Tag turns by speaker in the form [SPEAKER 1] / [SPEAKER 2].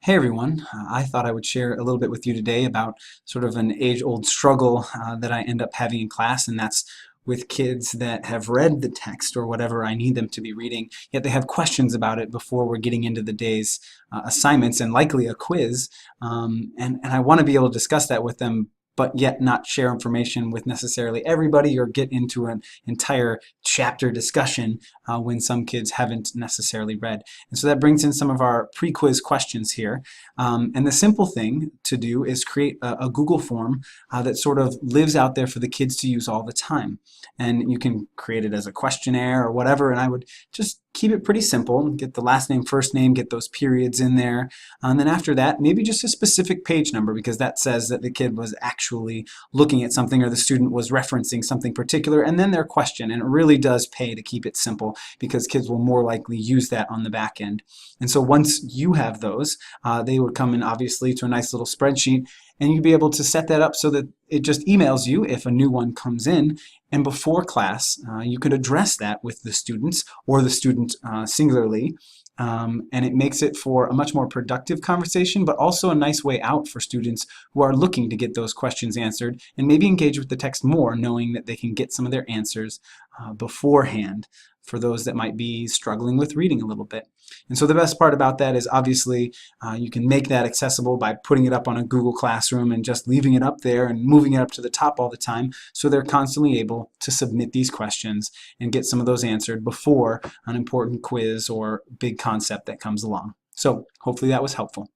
[SPEAKER 1] Hey everyone, I thought I would share a little bit with you today about sort of an age-old struggle that I end up having in class, and that's with kids that have read the text or whatever I need them to be reading, yet they have questions about it before we're getting into the day's assignments and likely a quiz. And I want to be able to discuss that with them, but yet not share information with necessarily everybody or get into an entire chapter discussion when some kids haven't necessarily read. And so that brings in some of our pre-quiz questions here. And the simple thing to do is create a Google form that sort of lives out there for the kids to use all the time. And you can create it as a questionnaire or whatever, and I would just keep it pretty simple. Get the last name, first name, get those periods in there. And then after that, maybe just a specific page number, because that says that the kid was actually looking at something or the student was referencing something particular, and then their question. And it really does pay to keep it simple because kids will more likely use that on the back end. And so once you have those, they would come in obviously to a nice little spreadsheet, and you'd be able to set that up so that it just emails you if a new one comes in. And before class, you could address that with the students or the student singularly. And it makes it for a much more productive conversation, but also a nice way out for students who are looking to get those questions answered and maybe engage with the text more, knowing that they can get some of their answers beforehand for those that might be struggling with reading a little bit. And so the best part about that is obviously you can make that accessible by putting it up on a Google Classroom and just leaving it up there and moving it up to the top all the time, so they're constantly able to submit these questions and get some of those answered before an important quiz or big concept that comes along. So hopefully that was helpful.